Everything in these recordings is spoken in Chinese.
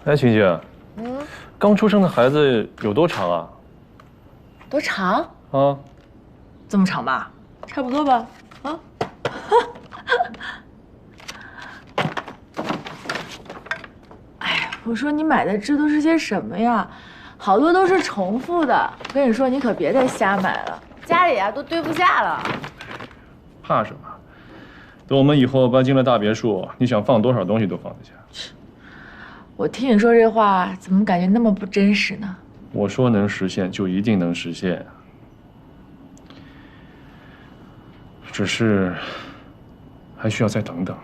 哎，晴晴，刚出生的孩子有多长啊？多长？啊，这么长吧？差不多吧？啊？哎呀，我说你买的这都是些什么呀？好多都是重复的。我跟你说，你可别再瞎买了，家里啊都堆不下了。怕什么？等我们以后搬进了大别墅，你想放多少东西都放得下。我听你说这话，怎么感觉那么不真实呢？我说能实现就一定能实现，只是还需要再等等。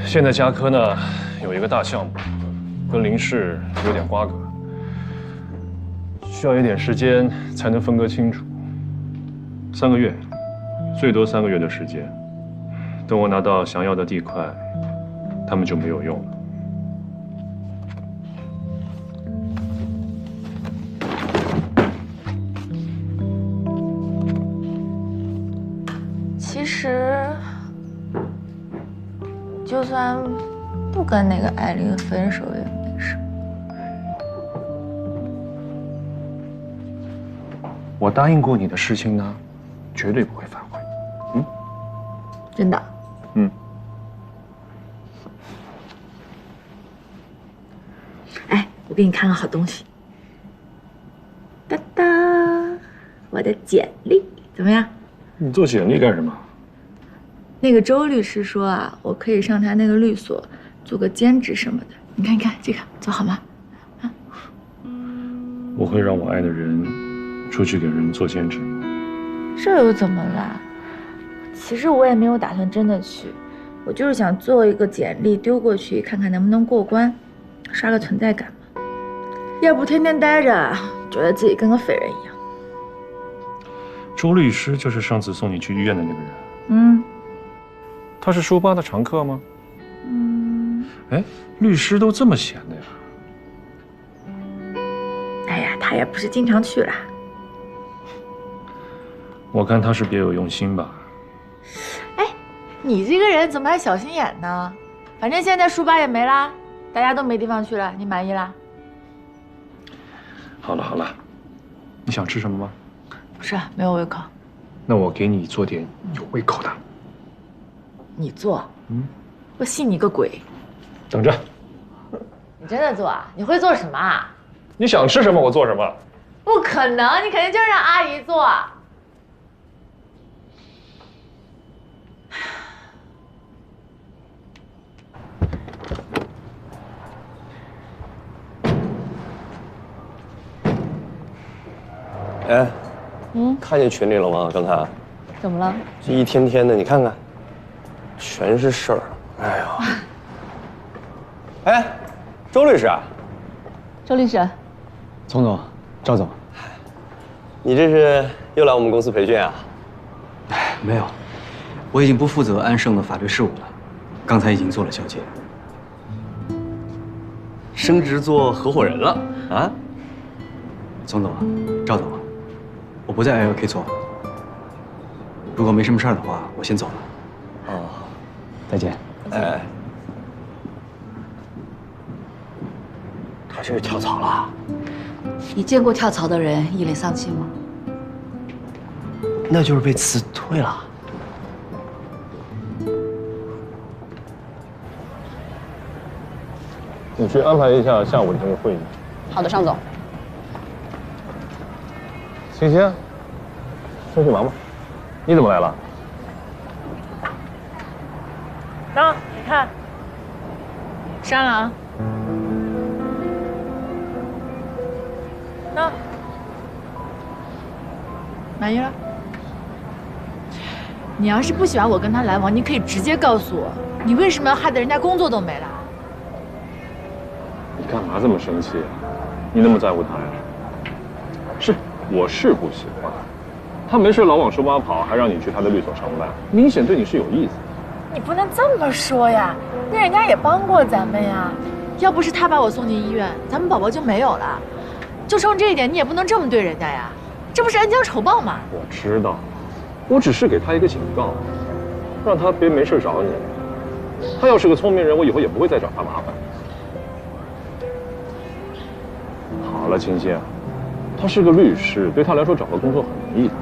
现在嘉科呢有一个大项目，跟林氏有点瓜葛，需要一点时间才能分割清楚。3个月，最多3个月的时间。等我拿到想要的地块，他们就没有用了。其实，就算不跟那个艾琳分手也没事。我答应过你的事情呢，绝对不会反悔。真的？哎，我给你看个好东西。哒哒，我的简历怎么样？你做简历干什么？那个周律师说啊，我可以上他那个律所做个兼职什么的。你看，你看这个做好吗？我会让我爱的人出去给人做兼职。这又怎么了？其实我也没有打算真的去，我就是想做一个简历丢过去，看看能不能过关，刷个存在感嘛。要不天天待着，觉得自己跟个废人一样。周律师就是上次送你去医院的那个人。他是书吧的常客吗？哎，律师都这么闲的呀？哎呀，他也不是经常去啦。我看他是别有用心吧。哎，你这个人怎么还小心眼呢？反正现在书吧也没啦，大家都没地方去了，你满意啦？好了好了，你想吃什么吗？不是，没有胃口。那我给你做点有胃口的。你做？我信你个鬼！等着。你真的做啊？你会做什么啊？你想吃什么我做什么。不可能，你肯定就是让阿姨做。哎，看见群里了吗？刚才怎么了？这一天天的，你看看，全是事儿。哎呀，哎，周律师啊，周律师，丛总，赵总，你这是又来我们公司培训啊？哎，没有，我已经不负责安盛的法律事务了，刚才已经做了交接，升职做合伙人了啊？丛总，赵总，我不在 LK 做了，如果没什么事儿的话，我先走了。哦，再见。哎，他这是跳槽了？你见过跳槽的人一脸丧气吗？那就是被辞退了。你去安排一下下午的那个会议。好的，尚总。晴晴，先去忙吧。你怎么来了？那你看，删了啊。那满意了？你要是不喜欢我跟他来往，你可以直接告诉我，你为什么要害得人家工作都没了？你干嘛这么生气啊？你那么在乎他呀？是，我是不喜欢。他没事老往书吧跑，还让你去他的律所上班，明显对你是有意思。你不能这么说呀，那人家也帮过咱们呀。要不是他把我送进医院，咱们宝宝就没有了。就冲这一点，你也不能这么对人家呀，这不是恩将仇报吗？我知道，我只是给他一个警告。让他别没事找你。他要是个聪明人，我以后也不会再找他麻烦。好了，青青，他是个律师，对他来说找个工作很容易的。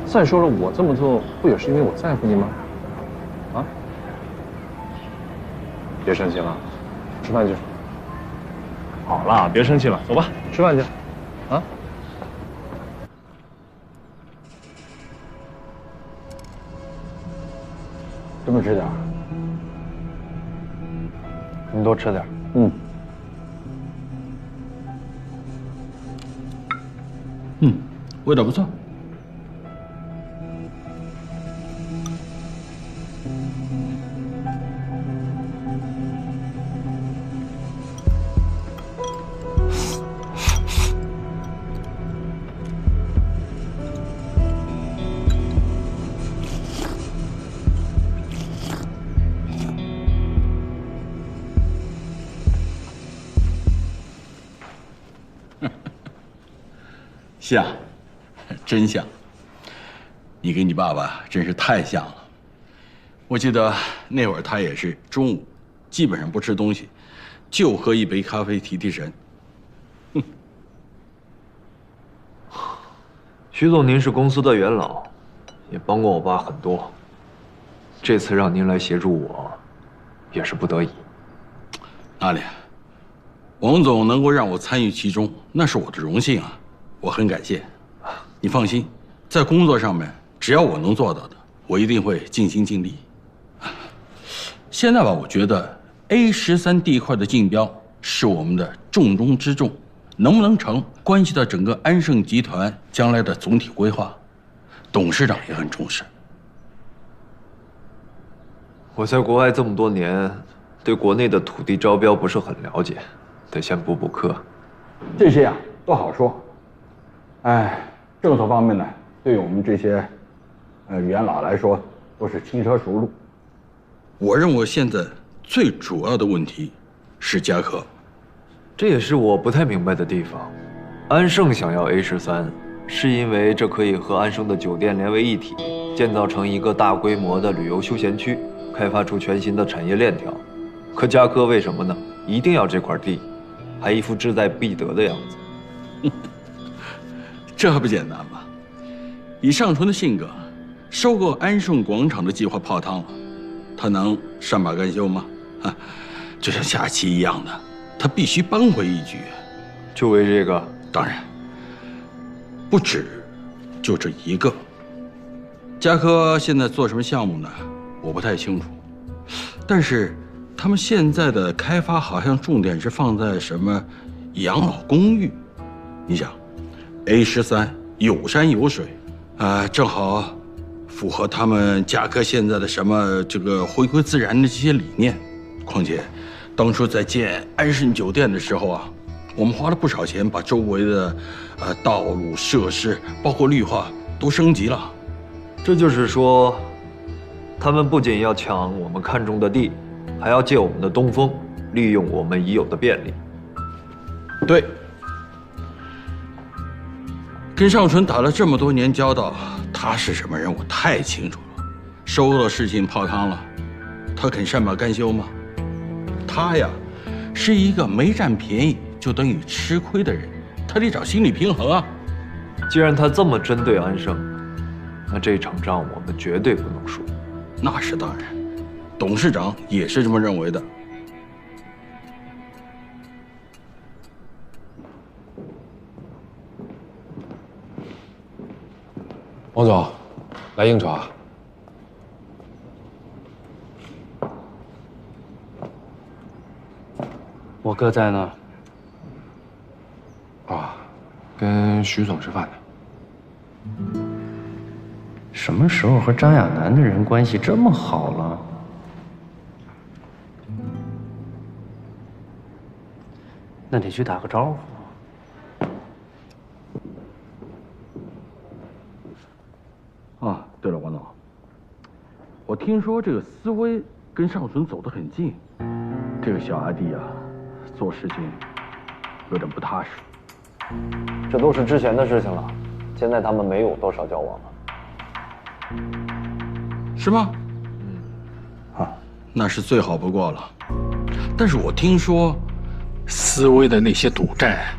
再说了，我这么做不也是因为我在乎你吗？啊？别生气了，吃饭去。好了，别生气了，走吧，吃饭去。啊？这么吃点，你多吃点。味道不错。像，真像。你跟你爸爸真是太像了。我记得那会儿他也是中午基本上不吃东西，就喝一杯咖啡提提神。徐总，您是公司的元老，也帮过我爸很多。这次让您来协助我，也是不得已。哪里？王总能够让我参与其中，那是我的荣幸啊，我很感谢。你放心，在工作上面，只要我能做到的，我一定会尽心尽力。现在吧，我觉得 A13地块的竞标是我们的重中之重，能不能成，关系到整个安盛集团将来的总体规划。董事长也很重视。我在国外这么多年，对国内的土地招标不是很了解，得先补补课。这些啊都好说，政策方面呢，对于我们这些元老来说都是轻车熟路。我认为现在最主要的问题是嘉禾，这也是我不太明白的地方。安盛想要 A13，是因为这可以和安盛的酒店连为一体，建造成一个大规模的旅游休闲区，开发出全新的产业链条。可嘉禾为什么呢？一定要这块地，还一副志在必得的样子。这还不简单吗？以尚纯的性格，收购安盛广场的计划泡汤了，他能善罢甘休吗？就像下棋一样的，他必须扳回一局。就为这个？当然，不止就这一个。嘉禾现在做什么项目呢？我不太清楚，但是他们现在的开发好像重点是放在什么养老公寓。你想，A13有山有水，正好符合他们嘉禾现在的什么这个回归自然的这些理念。况且，当初在建安盛酒店的时候啊，我们花了不少钱，把周围的道路设施，包括绿化都升级了。这就是说，他们不仅要抢我们看中的地，还要借我们的东风，利用我们已有的便利。对，跟尚纯打了这么多年交道，他是什么人我太清楚了。收购的事情泡汤了，他肯善罢甘休吗？他呀，是一个没占便宜就等于吃亏的人，他得找心理平衡啊。既然他这么针对安盛，那这场仗我们绝对不能输。那是当然，董事长也是这么认为的。王总，来应酬啊？我哥在呢。啊，跟徐总吃饭呢。什么时候和张亚楠的人关系这么好了？那得去打个招呼。对了，王总，我听说这个思威跟尚纯走得很近，这个小阿弟啊，做事情有点不踏实。这都是之前的事情了，现在他们没有多少交往了。是吗？那是最好不过了。但是我听说，思威的那些赌债，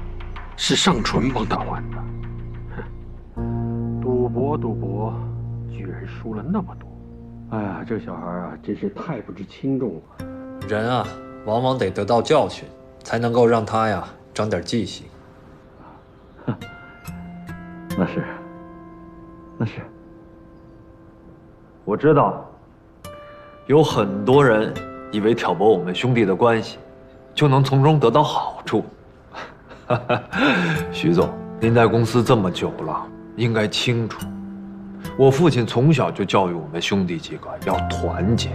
是尚纯帮他还的。赌博，居然输了那么多。哎呀，这小孩啊，真是太不知轻重了。人啊，往往得得到教训，才能够让他呀长点记性。那是。我知道，有很多人以为挑拨我们兄弟的关系，就能从中得到好处。徐总，您在公司这么久了，应该清楚，我父亲从小就教育我们兄弟几个要团结。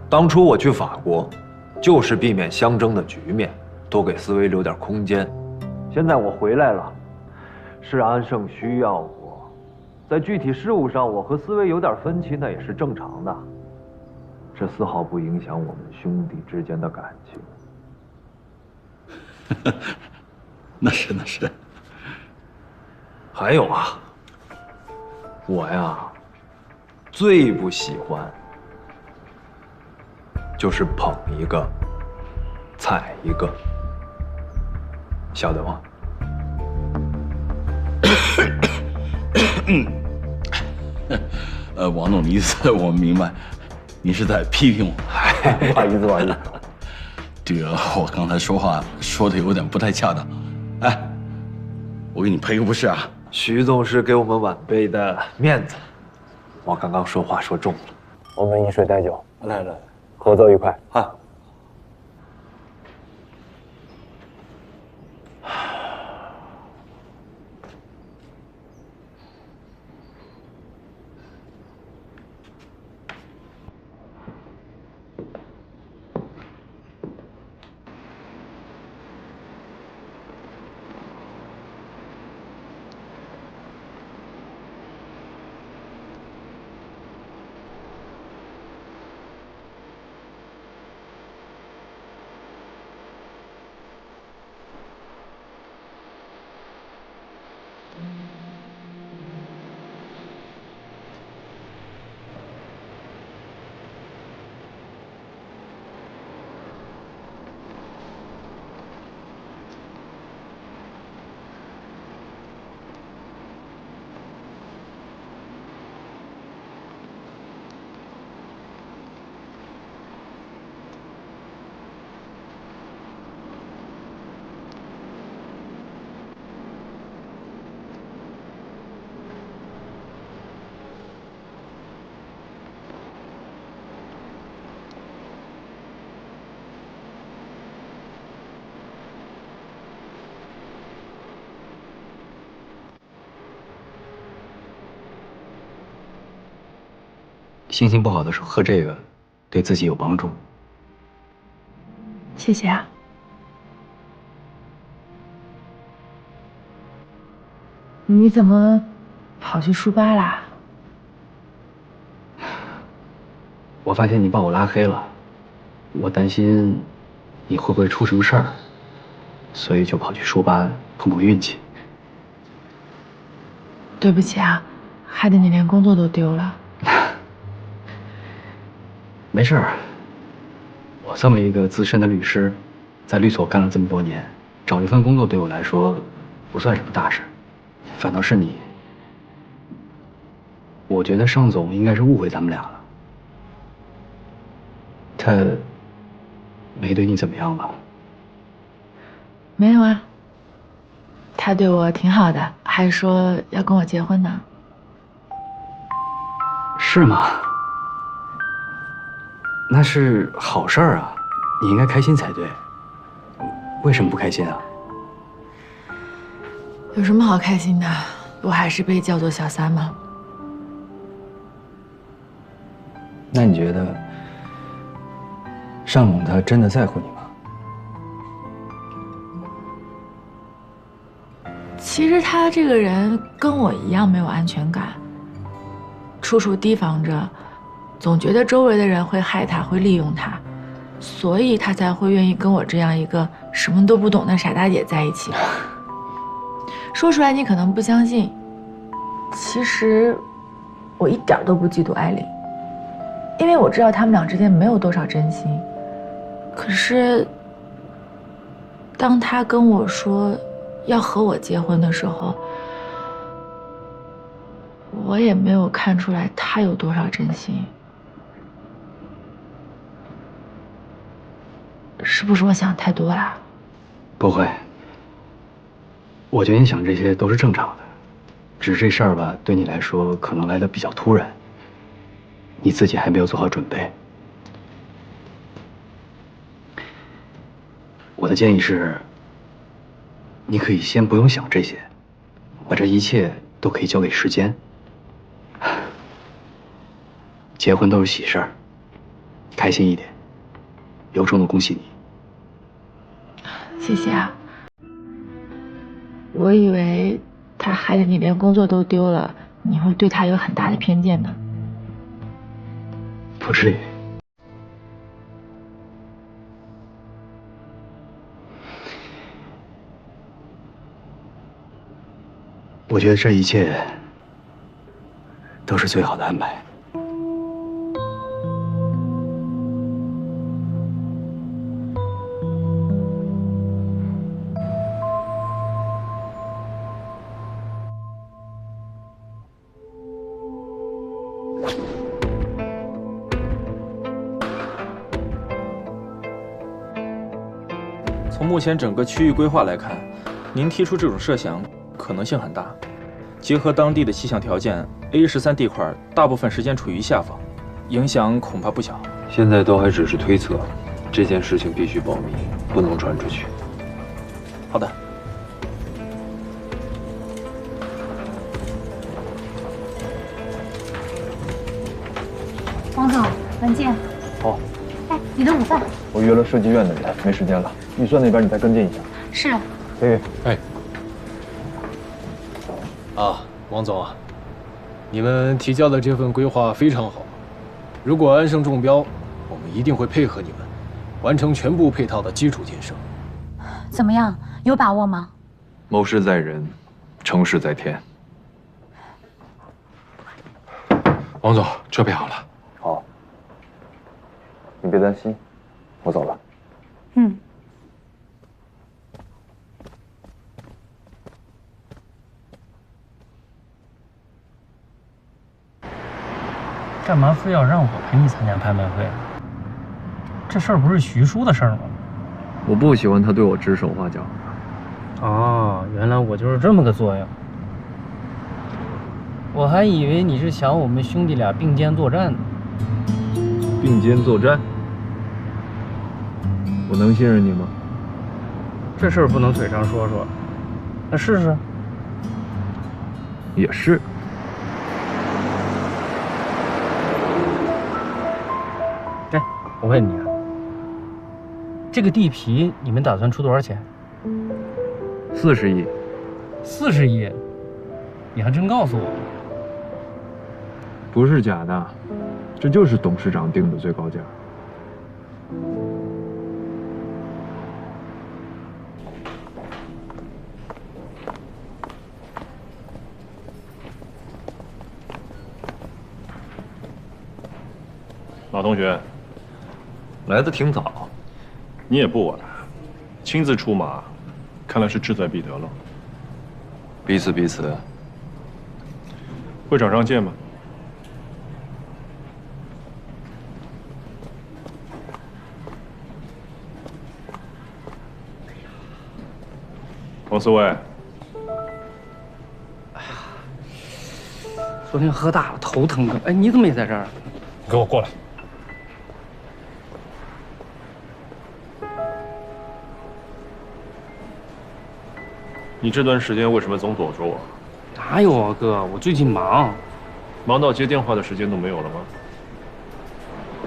当初我去法国，就是避免相争的局面，多给思维留点空间。现在我回来了，是安胜需要我。在具体事务上，我和思维有点分歧，那也是正常的，这丝毫不影响我们兄弟之间的感情。那是。还有啊，我呀，最不喜欢就是捧一个踩一个，晓得吗？王总的意思我明白，你是在批评我。不好意思。这个我刚才说话说的有点不太恰当。哎，我给你赔个不是啊。徐总是给我们晚辈的面子，我刚刚说话说重了。我们饮水代酒，来，合作愉快啊！心情不好的时候喝这个，对自己有帮助。谢谢啊。你怎么跑去书吧啦？我发现你把我拉黑了，我担心你会不会出什么事儿，所以就跑去书吧碰碰运气。对不起啊，害得你连工作都丢了。没事儿，我这么一个资深的律师，在律所干了这么多年，找一份工作对我来说不算什么大事，反倒是你。我觉得尚总应该是误会咱们俩了。他没对你怎么样吧？没有啊，他对我挺好的，还说要跟我结婚呢。是吗？那是好事儿啊，你应该开心才对。为什么不开心啊？有什么好开心的？不还是被叫做小三吗？那你觉得尚总他真的在乎你吗？其实他这个人跟我一样没有安全感，处处提防着，总觉得周围的人会害他，会利用他，所以他才会愿意跟我这样一个什么都不懂的傻大姐在一起。说出来你可能不相信，其实我一点都不嫉妒艾琳。因为我知道他们俩之间没有多少真心。可是，当他跟我说要和我结婚的时候，我也没有看出来他有多少真心。是不是我想太多了？不会，我觉得你想这些都是正常的，只是这事儿吧，对你来说可能来得比较突然，你自己还没有做好准备。我的建议是，你可以先不用想这些，把这一切都可以交给时间。结婚都是喜事儿，开心一点。由衷的恭喜你。谢谢啊。我以为他害得你连工作都丢了，你会对他有很大的偏见呢。不至于。我觉得这一切都是最好的安排。从目前整个区域规划来看，您提出这种设想可能性很大。结合当地的气象条件 ，A13地块大部分时间处于下方，影响恐怕不小。现在都还只是推测，这件事情必须保密，不能传出去。好的。王总，文件。好。哎，你的午饭。我约了设计院的人，没时间了。预算那边你再跟进一下。是。可以。哎。啊，王总啊，你们提交的这份规划非常好。如果安盛中标，我们一定会配合你们，完成全部配套的基础建设。怎么样？有把握吗？谋事在人，成事在天。王总，准备好了。好。你别担心，我走了。嗯。干嘛非要让我陪你参加拍卖会？这事儿不是徐叔的事儿吗？我不喜欢他对我指手画脚。哦，原来我就是这么个作用。我还以为你是想我们兄弟俩并肩作战呢。并肩作战？我能信任你吗？这事儿不能嘴上说说，那试试。也是。哎，我问你啊，这个地皮你们打算出多少钱？40亿。40亿？你还真告诉我了。不是假的，这就是董事长定的最高价。老同学，来得挺早。你也不晚，亲自出马，看来是志在必得了。彼此彼此。会场上见吧。王思维，昨天喝大了，头疼啊！哎，你怎么也在这儿？你给我过来。你这段时间为什么总躲着我？哪有啊，哥，我最近忙，忙到接电话的时间都没有了吗？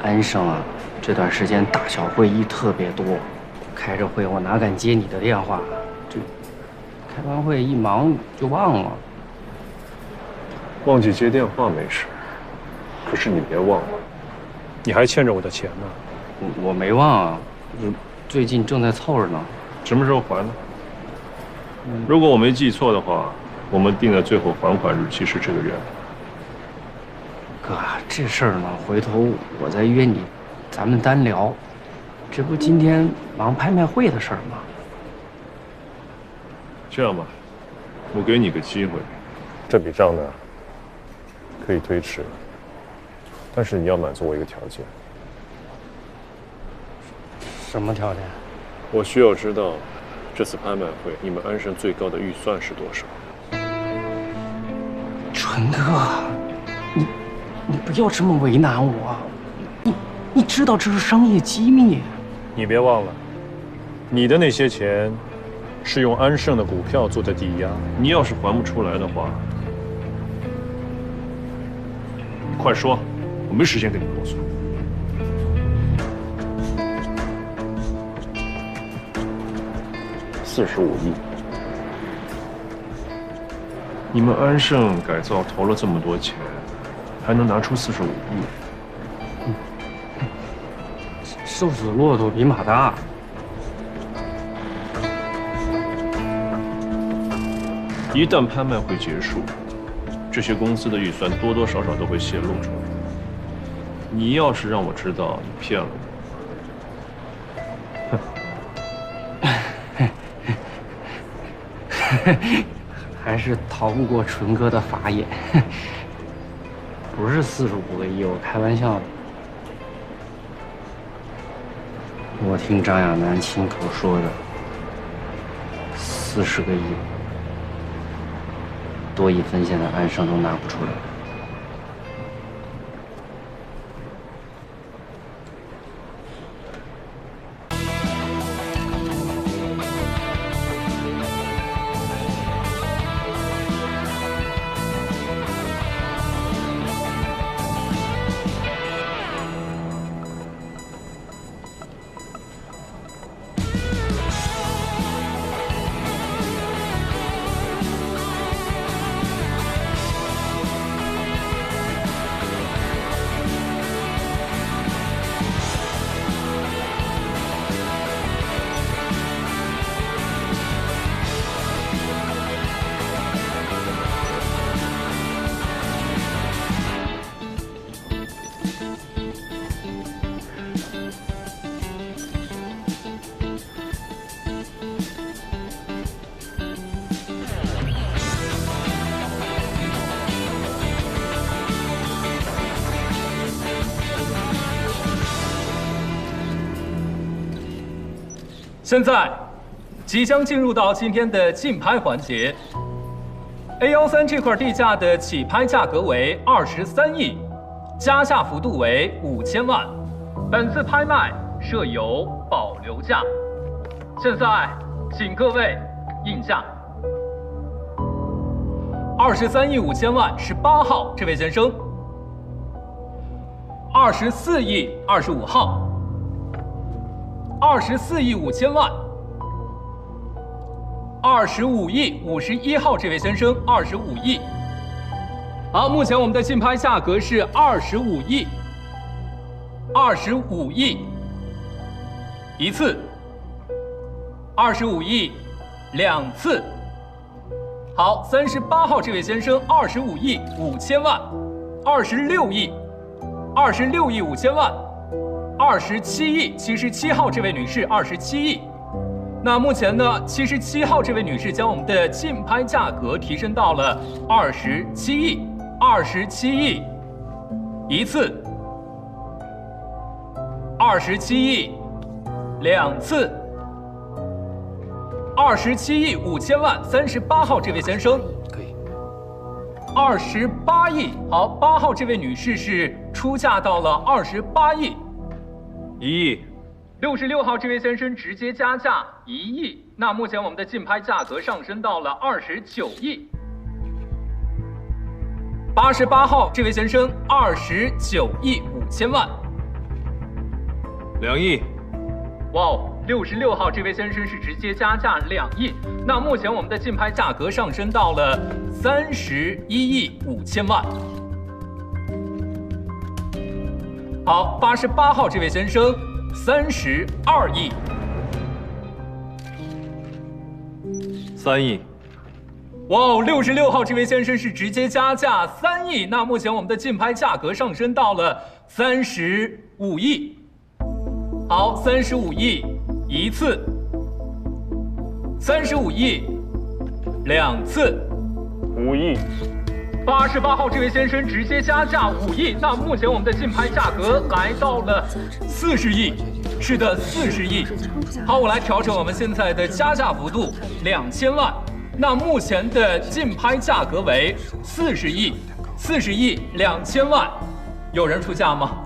安生啊，这段时间大小会议特别多，开着会我哪敢接你的电话？这开完会一忙就忘了。忘记接电话没事，可是你别忘了，你还欠着我的钱呢。我没忘啊，最近正在凑着呢。什么时候还呢？如果我没记错的话，我们定的最后还款日期是这个月。哥，这事儿呢，回头我再约你，咱们单聊。这不今天忙拍卖会的事儿吗？这样吧，我给你个机会，这笔账呢可以推迟，但是你要满足我一个条件。什么条件？我需要知道这次拍卖会你们安盛最高的预算是多少。纯哥，你不要这么为难我，你知道这是商业机密。你别忘了，你的那些钱是用安盛的股票做的抵押，你要是还不出来的话，快说，我没时间跟你啰嗦。45亿，你们安盛改造投了这么多钱，还能拿出45亿？瘦死骆驼比马大。一旦拍卖会结束，这些公司的预算多多少少都会泄露出来。你要是让我知道你骗了我，还是逃不过纯哥的法眼。不是45个亿，我开玩笑的。我听张亚楠亲口说的，40个亿，多1分现在安盛都拿不出来。现在即将进入到今天的竞拍环节。A13这块地价的起拍价格为23亿，加价幅度为5000万。本次拍卖设有保留价。现在请各位应价。23亿5000万是8号这位先生。24亿25号。24亿5000万，25亿51号这位先生25亿。好，目前我们的竞拍价格是25亿，25亿一次，25亿2次。好，38号这位先生25亿5000万，26亿5000万。27亿77号这位女士27亿，那目前呢，77号这位女士将我们的竞拍价格提升到了27亿一次，27亿2次，27亿5000万38号这位先生可以，28亿，好，8号这位女士是出价到了28亿。1亿，66号这位先生直接加价1亿，那目前我们的竞拍价格上升到了29亿。88号这位先生29亿5000万，2亿。哇哦，66号这位先生是直接加价2亿，那目前我们的竞拍价格上升到了31亿5000万。好，88号这位先生32亿，3亿。哇哦，66号这位先生是直接加价3亿，那目前我们的竞拍价格上升到了35亿。好，35亿一次，35亿2次，5亿。88号这位先生直接加价5亿，那目前我们的竞拍价格来到了40亿。是的，40亿。好，我来调整我们现在的加价幅度2000万。那目前的竞拍价格为40亿，40亿2000万，有人出价吗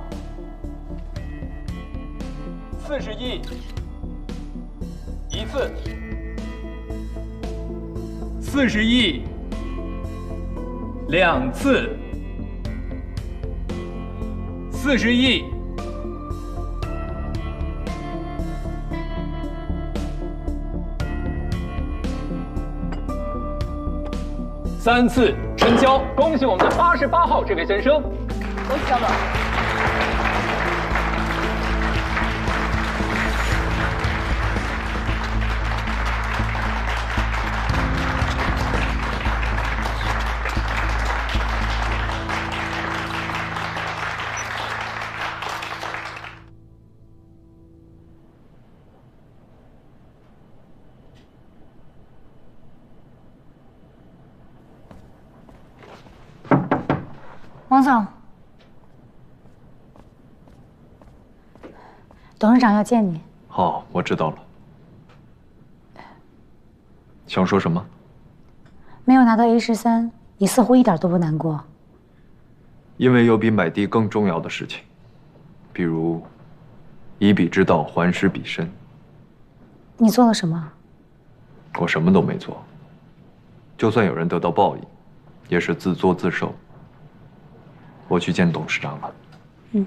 ？40亿一次，40亿2次，40亿3次成交，恭喜我们的88号这位先生，恭喜张总。王总，董事长要见你。好，我知道了。想说什么？没有拿到 A13，你似乎一点都不难过。因为有比买地更重要的事情，比如以彼之道还施彼身。你做了什么？我什么都没做。就算有人得到报应，也是自作自受。我去见董事长了。嗯。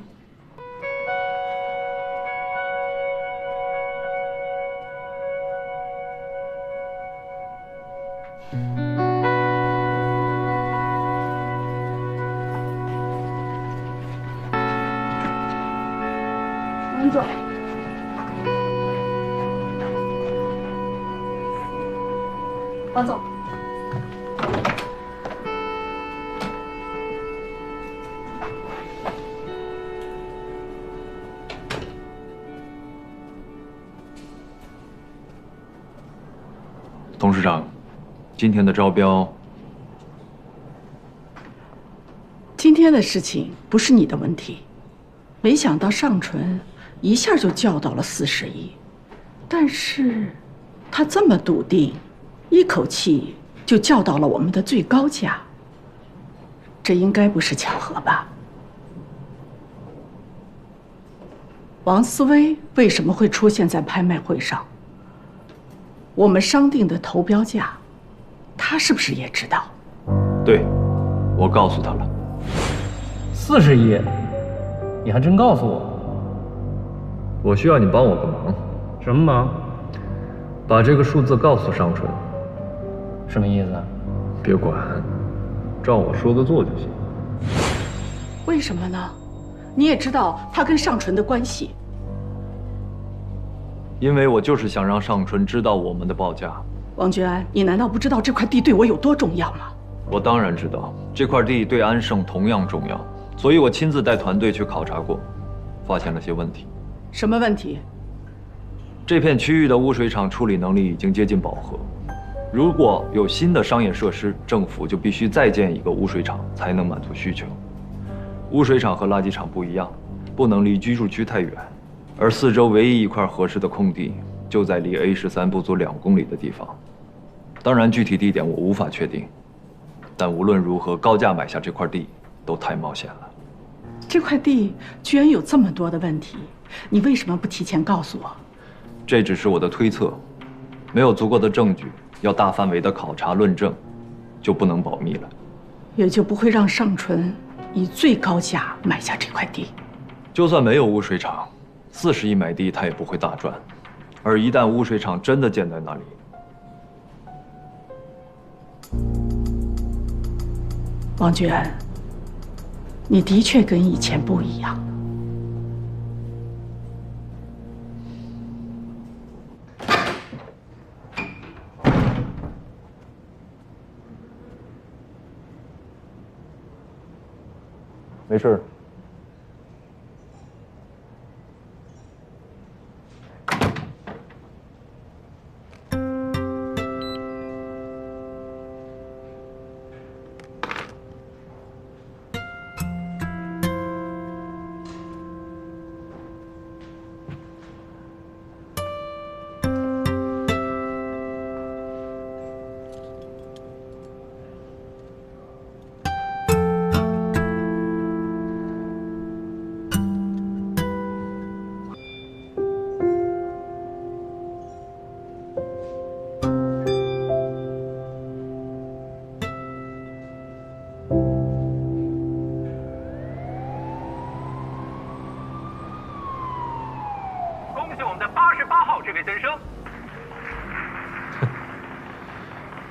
王总。王总。董事长，今天的招标，今天的事情不是你的问题。没想到尚纯一下就叫到了40亿，但是他这么笃定，一口气就叫到了我们的最高价，这应该不是巧合吧？王思薇为什么会出现在拍卖会上？我们商定的投标价，他是不是也知道？对，我告诉他了。40亿，你还真告诉我。我需要你帮我个忙。什么忙？把这个数字告诉尚纯。什么意思？别管，照我说的做就行。为什么呢？你也知道他跟尚纯的关系。因为我就是想让尚纯知道我们的报价。王君安，你难道不知道这块地对我有多重要吗？我当然知道，这块地对安盛同样重要，所以我亲自带团队去考察过，发现了些问题。什么问题？这片区域的污水厂处理能力已经接近饱和，如果有新的商业设施，政府就必须再建一个污水厂才能满足需求。污水厂和垃圾场不一样，不能离居住区太远。而四周唯一一块合适的空地，就在离 A13不足2公里的地方。当然，具体地点我无法确定，但无论如何，高价买下这块地都太冒险了。这块地居然有这么多的问题，你为什么不提前告诉我？这只是我的推测，没有足够的证据，要大范围的考察论证，就不能保密了。也就不会让尚纯以最高价买下这块地。就算没有污水厂，40亿买地他也不会大赚，而一旦污水厂真的建在那里，王君安，你的确跟以前不一样。没事。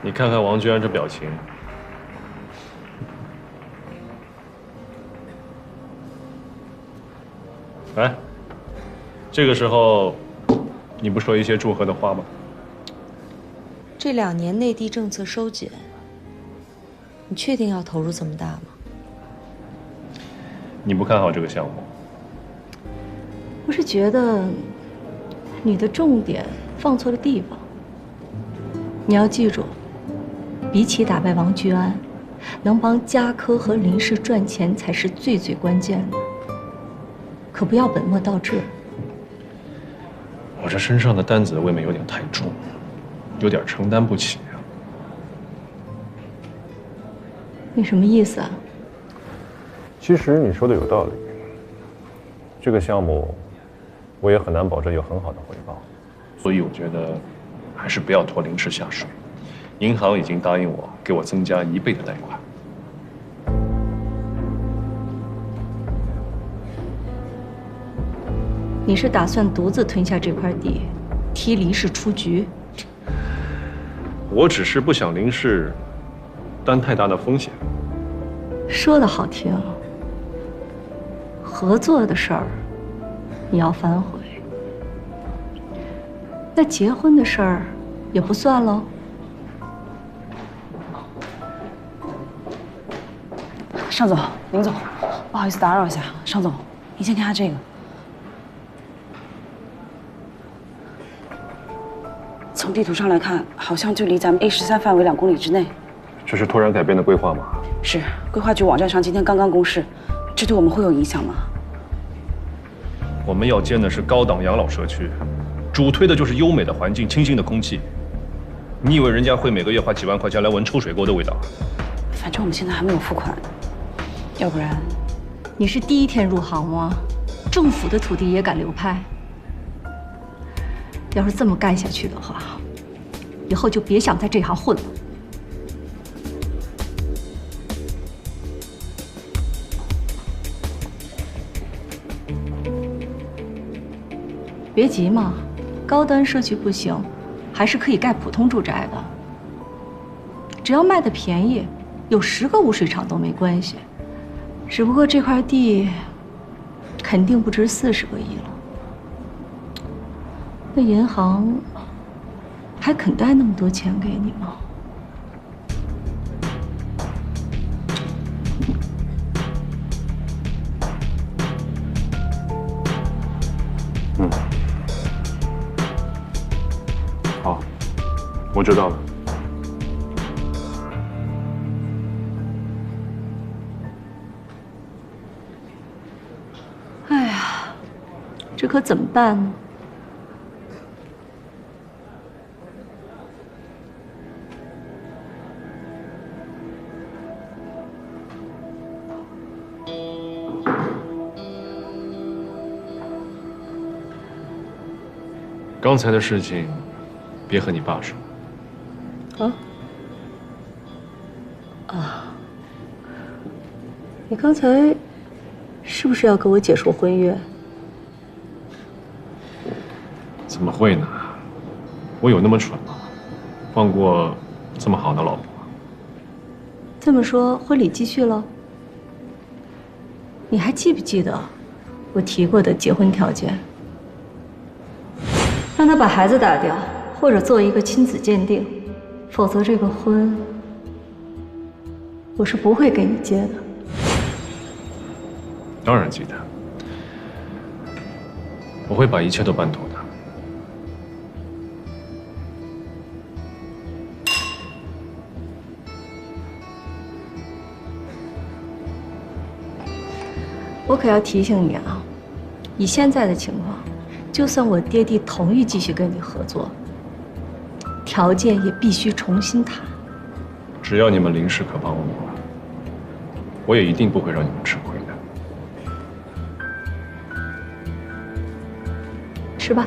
你看看王居安这表情，哎，这个时候你不说一些祝贺的话吗？这2年内地政策收紧，你确定要投入这么大吗？你不看好这个项目？我是觉得你的重点放错了地方。你要记住，比起打败王居安，能帮嘉科和林氏赚钱才是最关键的。可不要本末倒置。我这身上的担子未免有点太重，有点承担不起啊。你什么意思啊？其实你说的有道理，这个项目我也很难保证有很好的回报，所以我觉得还是不要拖林氏下水。银行已经答应我给我增加1倍的贷款。你是打算独自吞下这块地，踢林氏出局？我只是不想林氏担太大的风险。说的好听，合作的事儿你要反悔，那结婚的事儿也不算喽。尚总、林总，不好意思打扰一下。尚总，您先看下这个。从地图上来看，好像就离咱们 A13范围2公里之内。这是突然改变的规划吗？是，规划局网站上今天刚刚公示，这对我们会有影响吗？我们要建的是高档养老社区，主推的就是优美的环境、清新的空气。你以为人家会每个月花几万块钱来闻抽水沟的味道？反正我们现在还没有付款，要不然……你是第1天入行吗？政府的土地也敢流拍？要是这么干下去的话，以后就别想在这行混了。别急嘛，高端社区不行，还是可以盖普通住宅的。只要卖的便宜，有10个污水厂都没关系。只不过这块地肯定不值40个亿了。那银行还肯贷那么多钱给你吗？好，我知道了。哎呀，这可怎么办呢？刚才的事情，别和你爸说。你刚才是不是要跟我解除婚约？怎么会呢？我有那么蠢吗？放过这么好的老婆？这么说，婚礼继续了？你还记不记得我提过的结婚条件？让他把孩子打掉，或者做一个亲子鉴定，否则这个婚我是不会给你结的。当然记得，我会把一切都办妥的。我可要提醒你啊，以现在的情况，就算我爹地同意继续跟你合作，条件也必须重新谈。只要你们林氏可帮我，我也一定不会让你们吃亏的。吃吧。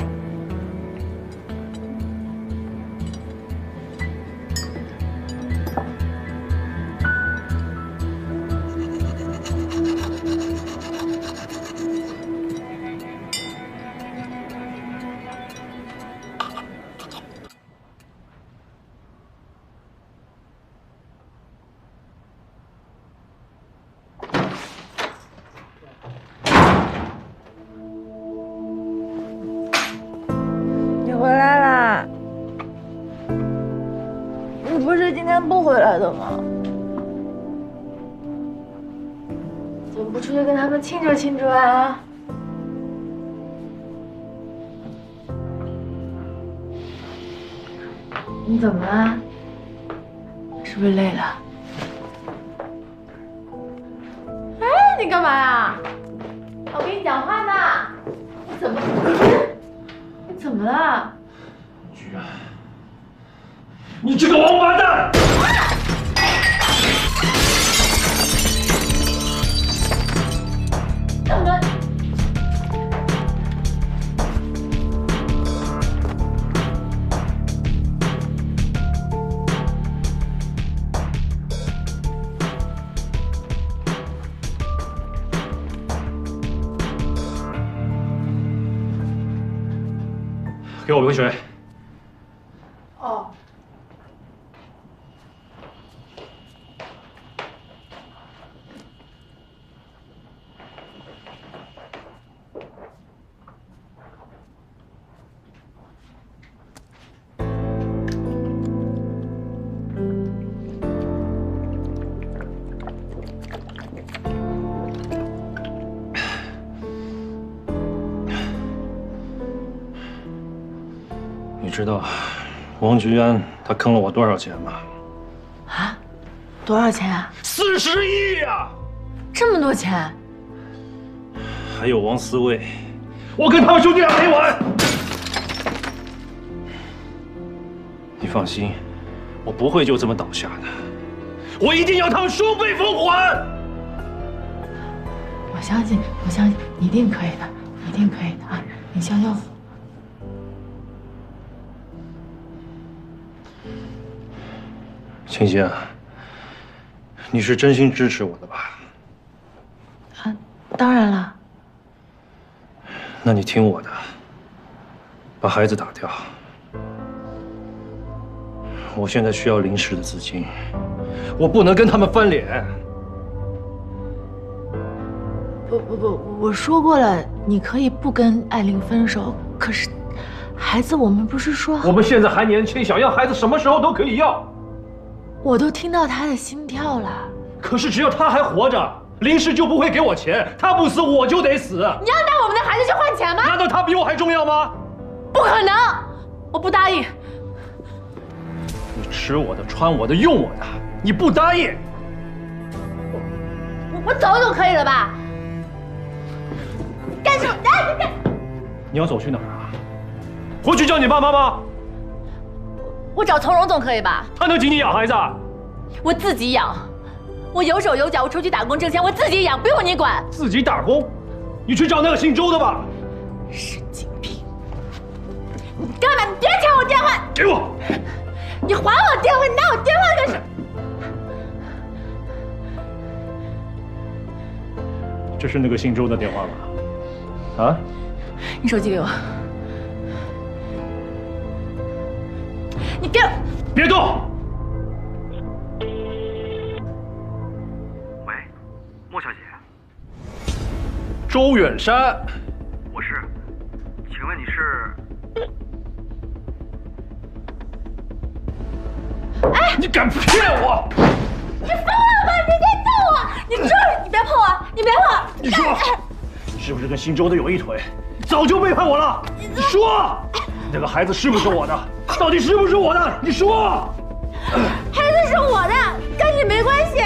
你回来啦？你不是今天不回来的吗？怎么不出去跟他们庆祝庆祝啊？你怎么了？是不是累了？哎，你干嘛呀？我跟你讲话呢。你怎么？你怎么了？居然，你这个王八蛋！怎么？给我杯水。哦。你知道王菊安他坑了我多少钱吗？啊？多少钱啊？40亿呀！这么多钱？还有王思卫，我跟他们兄弟俩没完。你放心，我不会就这么倒下的，我一定要他们双倍奉还。我相信，你一定可以的，一定可以的啊！你消消火。青青，你是真心支持我的吧？啊，当然了。那你听我的，把孩子打掉。我现在需要临时的资金，我不能跟他们翻脸。不，我说过了，你可以不跟艾琳分手，可是孩子，我们不是说好？我们现在还年轻，想要孩子什么时候都可以要。我都听到他的心跳了。可是只要他还活着，林氏就不会给我钱，他不死我就得死。你要拿我们的孩子去换钱吗？难道他比我还重要吗？不可能，我不答应。你吃我的，穿我的，用我的，你不答应，我走总可以了吧？干什么？你要走去哪儿啊？回去叫你爸妈吗？我找从容总可以吧？他能请你养孩子？我自己养，我有手有脚，我出去打工挣钱，我自己养，不用你管。自己打工？你去找那个姓周的吧。神经病！你干嘛？你别抢我电话！给我！你还我电话！你拿我电话干什么？这是那个姓周的电话吗？啊？你手机给我。你给我！别动！喂，莫小姐。周远山。我是，请问你是？哎！你敢骗我！你疯了吧！你别动我！你别碰我！你别碰我！你说，你是不是跟姓周的有一腿？早就背叛我了！你说，那个孩子是不是我的？到底是不是我的？你说，孩子是我的，跟你没关系。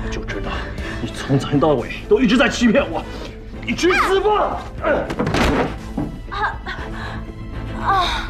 我就知道，你从头到尾都一直在欺骗我，你去死吧！啊！